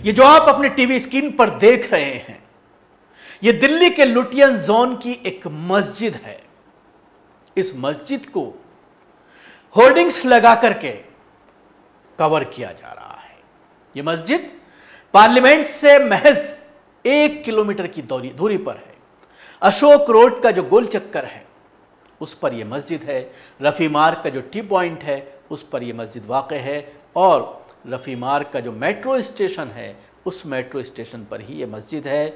ये जो आप अपने टीवी स्क्रीन पर देख रहे हैं, ये दिल्ली के लुटियन जोन की एक मस्जिद है। इस मस्जिद को होर्डिंग्स लगा करके कवर किया जा रहा है। यह मस्जिद पार्लियामेंट से महज 1 किलोमीटर की दूरी पर है। अशोक रोड का जो गोल चक्कर है उस पर यह मस्जिद है। रफी मार्ग का जो टी पॉइंट है उस पर यह मस्जिद वाक़ है और रफी मार्ग का जो मेट्रो स्टेशन है उस मेट्रो स्टेशन पर ही यह मस्जिद है।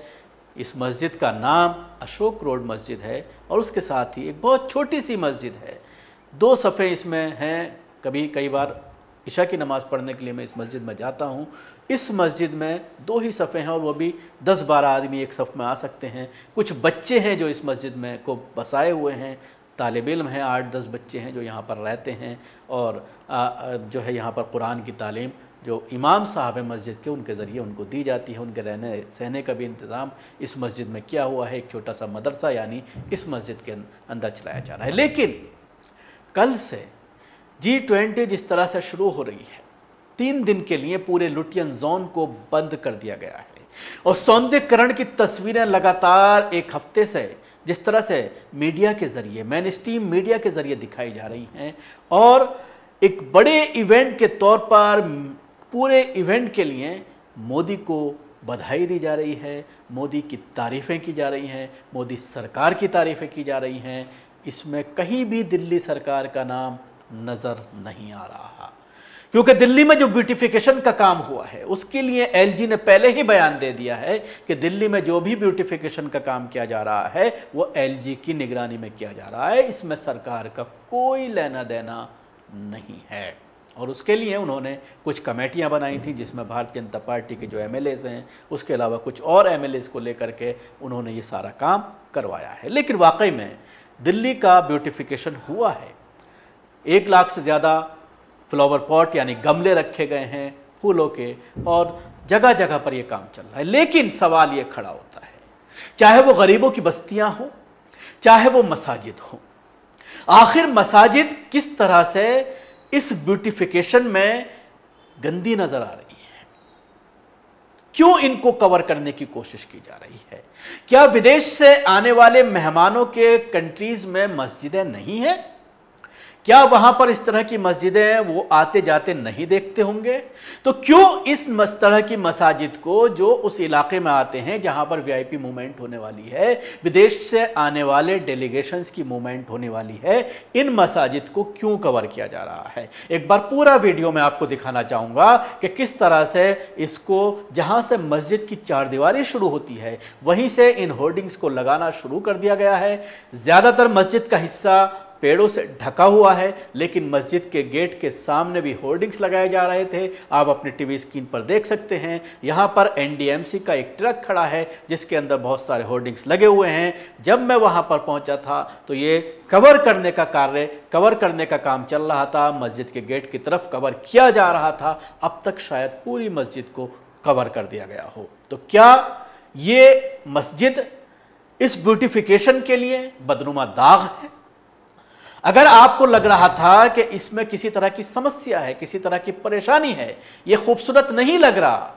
इस मस्जिद का नाम अशोक रोड मस्जिद है और उसके साथ ही एक बहुत छोटी सी मस्जिद है। 2 सफ़े इसमें हैं। कई बार इशा की नमाज़ पढ़ने के लिए मैं इस मस्जिद में जाता हूँ। इस मस्जिद में 2 ही सफ़े हैं और वो भी 10-12 आदमी एक सफ़ में आ सकते हैं। कुछ बच्चे हैं जो इस मस्जिद में को बसाए हुए हैं, तालिब इल्म हैं, 8-10 बच्चे हैं जो यहाँ पर रहते हैं और जो है यहाँ पर कुरान की तालीम जो इमाम साहब है मस्जिद के उनके ज़रिए उनको दी जाती है। उनके रहने सहने का भी इंतज़ाम इस मस्जिद में किया हुआ है। एक छोटा सा मदरसा यानी इस मस्जिद के अंदर चलाया जा रहा है। लेकिन कल से G20 जिस तरह से शुरू हो रही है, 3 दिन के लिए पूरे लुटियन जोन को बंद कर दिया गया है और सौंदर्यकरण की तस्वीरें लगातार एक हफ्ते से जिस तरह से मीडिया के ज़रिए, मेन स्ट्रीम मीडिया के ज़रिए दिखाई जा रही हैं और एक बड़े इवेंट के तौर पर पूरे इवेंट के लिए मोदी को बधाई दी जा रही है, मोदी की तारीफ़ें की जा रही हैं, मोदी सरकार की तारीफ़ें की जा रही हैं। इसमें कहीं भी दिल्ली सरकार का नाम नज़र नहीं आ रहा, क्योंकि दिल्ली में जो ब्यूटिफिकेशन का काम हुआ है उसके लिए एलजी ने पहले ही बयान दे दिया है कि दिल्ली में जो भी ब्यूटिफिकेशन का काम किया जा रहा है वो एलजी की निगरानी में किया जा रहा है। इसमें सरकार का कोई लेना देना नहीं है और उसके लिए उन्होंने कुछ कमेटियां बनाई थी जिसमें भारतीय जनता पार्टी के जो एमएलएज हैं उसके अलावा कुछ और एमएलएज को लेकर के उन्होंने ये सारा काम करवाया है। लेकिन वाकई में दिल्ली का ब्यूटिफिकेशन हुआ है। 1 लाख से ज़्यादा फ्लावर पॉट यानी गमले रखे गए हैं फूलों के और जगह जगह पर यह काम चल रहा है। लेकिन सवाल ये खड़ा होता है, चाहे वो गरीबों की बस्तियां हो, चाहे वो मसाजिद हो, आखिर मसाजिद किस तरह से इस ब्यूटिफिकेशन में गंदी नजर आ रही है? क्यों इनको कवर करने की कोशिश की जा रही है? क्या विदेश से आने वाले मेहमानों के कंट्रीज में मस्जिदें नहीं हैं? क्या वहां पर इस तरह की मस्जिदें वो आते जाते नहीं देखते होंगे? तो क्यों इस तरह की मसाजिद को जो उस इलाके में आते हैं जहां पर वीआईपी मूवमेंट होने वाली है, विदेश से आने वाले डेलीगेशंस की मूवमेंट होने वाली है, इन मसाजिद को क्यों कवर किया जा रहा है? एक बार पूरा वीडियो मैं आपको दिखाना चाहूंगा कि किस तरह से इसको जहां से मस्जिद की चारदीवारी शुरू होती है वहीं से इन होर्डिंग्स को लगाना शुरू कर दिया गया है। ज्यादातर मस्जिद का हिस्सा पेड़ों से ढका हुआ है, लेकिन मस्जिद के गेट के सामने भी होर्डिंग्स लगाए जा रहे थे। आप अपने टीवी स्क्रीन पर देख सकते हैं, यहाँ पर एनडीएमसी का एक ट्रक खड़ा है जिसके अंदर बहुत सारे होर्डिंग्स लगे हुए हैं। जब मैं वहाँ पर पहुँचा था तो ये कवर करने का काम चल रहा था, मस्जिद के गेट की तरफ कवर किया जा रहा था। अब तक शायद पूरी मस्जिद को कवर कर दिया गया हो। तो क्या ये मस्जिद इस ब्यूटिफिकेशन के लिए बदनुमा दाग है? अगर आपको लग रहा था कि इसमें किसी तरह की समस्या है, किसी तरह की परेशानी है, यह खूबसूरत नहीं लग रहा,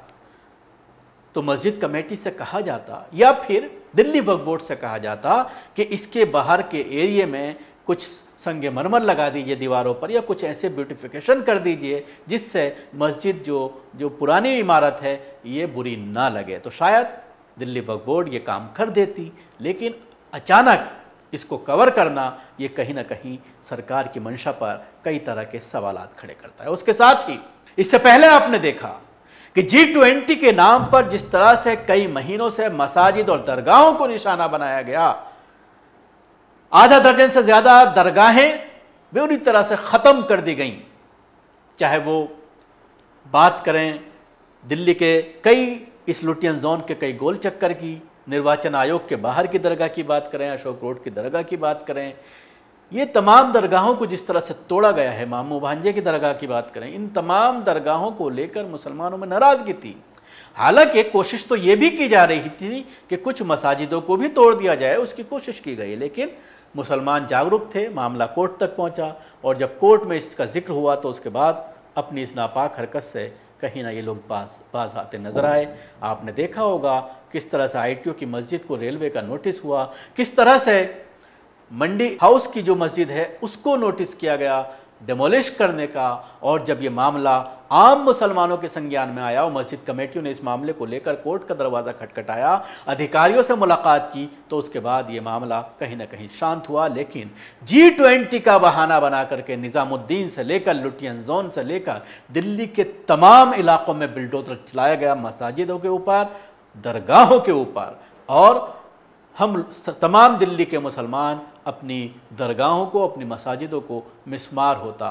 तो मस्जिद कमेटी से कहा जाता या फिर दिल्ली वक्फ बोर्ड से कहा जाता कि इसके बाहर के एरिया में कुछ संगमरमर लगा दीजिए दीवारों पर या कुछ ऐसे ब्यूटिफिकेशन कर दीजिए जिससे मस्जिद जो पुरानी इमारत है ये बुरी ना लगे। तो शायद दिल्ली वक्फ बोर्ड ये काम कर देती, लेकिन अचानक इसको कवर करना ये कहीं ना कहीं सरकार की मंशा पर कई तरह के सवालात खड़े करता है। उसके साथ ही इससे पहले आपने देखा कि G20 के नाम पर जिस तरह से कई महीनों से मसाजिद और दरगाहों को निशाना बनाया गया, आधा दर्जन से ज्यादा दरगाहें पूरी तरह से खत्म कर दी गईं। चाहे वो बात करें दिल्ली के कई इस लुटियन जोन के कई गोल चक्कर की, निर्वाचन आयोग के बाहर की दरगाह की बात करें, अशोक रोड की दरगाह की बात करें, ये तमाम दरगाहों को जिस तरह से तोड़ा गया है, मामू भांजे की दरगाह की बात करें, इन तमाम दरगाहों को लेकर मुसलमानों में नाराजगी थी। हालांकि कोशिश तो ये भी की जा रही थी कि कुछ मसाजिदों को भी तोड़ दिया जाए, उसकी कोशिश की गई, लेकिन मुसलमान जागरूक थे, मामला कोर्ट तक पहुंचा और जब कोर्ट में इसका जिक्र हुआ तो उसके बाद अपनी इस नापाक हरकत से कहीं ना ये लोग बाज आते नजर आए। आपने देखा होगा किस तरह से ITO की मस्जिद को रेलवे का नोटिस हुआ, किस तरह से मंडी हाउस की जो मस्जिद है उसको नोटिस किया गया डेमोलिश करने का। और जब ये मामला आम मुसलमानों के संज्ञान में आया और मस्जिद कमेटियों ने इस मामले को लेकर कोर्ट का दरवाज़ा खटखटाया, अधिकारियों से मुलाकात की, तो उसके बाद ये मामला कहीं ना कहीं शांत हुआ। लेकिन G20 का बहाना बना करके निज़ामुद्दीन से लेकर लुटियन जोन से लेकर दिल्ली के तमाम इलाकों में बिल्डोजर चलाया गया, मसाजिदों के ऊपर, दरगाहों के ऊपर, और हम तमाम दिल्ली के मुसलमान अपनी दरगाहों को, अपनी मसाजिदों को मिस्मार होता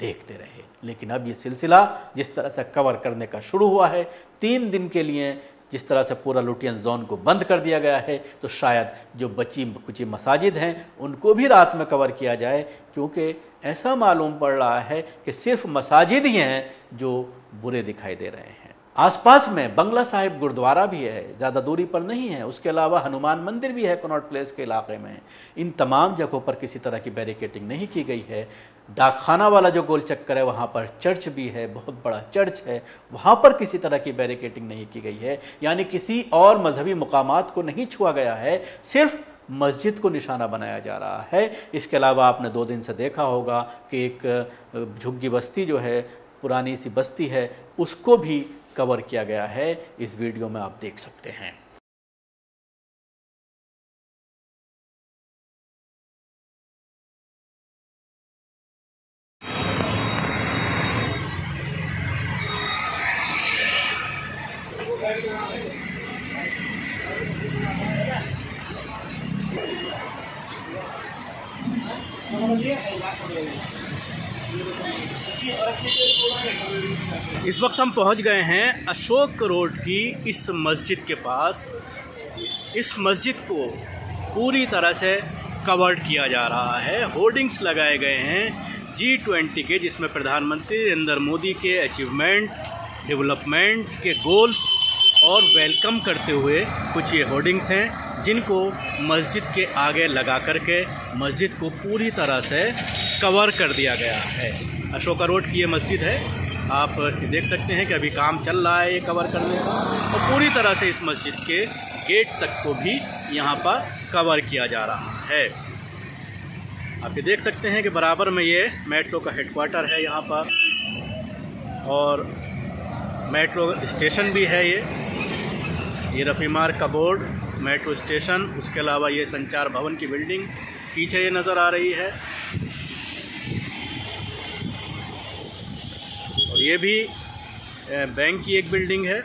देखते रहे। लेकिन अब ये सिलसिला जिस तरह से कवर करने का शुरू हुआ है, 3 दिन के लिए जिस तरह से पूरा लुटियन जोन को बंद कर दिया गया है, तो शायद जो बची कुछ मसाजिद हैं उनको भी रात में कवर किया जाए, क्योंकि ऐसा मालूम पड़ रहा है कि सिर्फ मसाजिद ही हैं जो बुरे दिखाई दे रहे हैं। आसपास में बंगला साहिब गुरुद्वारा भी है, ज़्यादा दूरी पर नहीं है, उसके अलावा हनुमान मंदिर भी है कनॉट प्लेस के इलाके में। इन तमाम जगहों पर किसी तरह की बैरिकेटिंग नहीं की गई है। डाकखाना वाला जो गोल चक्कर है वहाँ पर चर्च भी है, बहुत बड़ा चर्च है, वहाँ पर किसी तरह की बैरिकेटिंग नहीं की गई है, यानी किसी और मजहबी मुकामात को नहीं छुआ गया है, सिर्फ मस्जिद को निशाना बनाया जा रहा है। इसके अलावा आपने 2 दिन से देखा होगा कि एक झुग्गी बस्ती जो है, पुरानी सी बस्ती है, उसको भी कवर किया गया है। इस वीडियो में आप देख सकते हैं। इस वक्त हम पहुंच गए हैं अशोक रोड की इस मस्जिद के पास। इस मस्जिद को पूरी तरह से कवर्ड किया जा रहा है, होर्डिंग्स लगाए गए हैं G20 के, जिसमें प्रधानमंत्री नरेंद्र मोदी के अचीवमेंट, डेवलपमेंट के गोल्स और वेलकम करते हुए कुछ ये होर्डिंग्स हैं, जिनको मस्जिद के आगे लगा करके मस्जिद को पूरी तरह से कवर कर दिया गया है। अशोका रोड की ये मस्जिद है, आप देख सकते हैं कि अभी काम चल रहा है ये कवर करने का, और पूरी तरह से इस मस्जिद के गेट तक को भी यहाँ पर कवर किया जा रहा है। आप ये देख सकते हैं कि बराबर में ये मेट्रो का हेडक्वार्टर है यहाँ पर, और मेट्रो स्टेशन भी है। ये रफ़ीमार का बोर्ड, मेट्रो स्टेशन, उसके अलावा ये संचार भवन की बिल्डिंग पीछे ये नज़र आ रही है, और ये भी बैंक की एक बिल्डिंग है।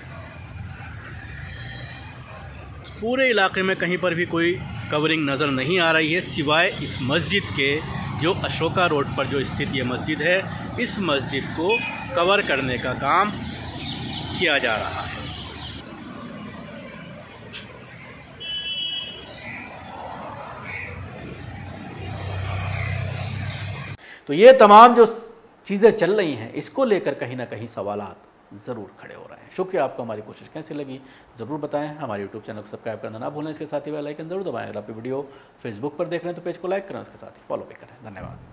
पूरे इलाके में कहीं पर भी कोई कवरिंग नज़र नहीं आ रही है, सिवाय इस मस्जिद के, जो अशोका रोड पर जो स्थित ये मस्जिद है, इस मस्जिद को कवर करने का काम किया जा रहा है। तो ये तमाम जो चीज़ें चल रही हैं, इसको लेकर कहीं ना कहीं सवालात ज़रूर खड़े हो रहे हैं। शुक्रिया आपको। हमारी कोशिश कैसी लगी ज़रूर बताएं। हमारे YouTube चैनल को सब्सक्राइब करना ना भूलें, इसके साथ ही बेल आइकन ज़रूर दबाएं। अगर आप वीडियो फेसबुक पर देख रहे हैं तो पेज को लाइक करें, उसके साथ ही फॉलो भी करें। धन्यवाद।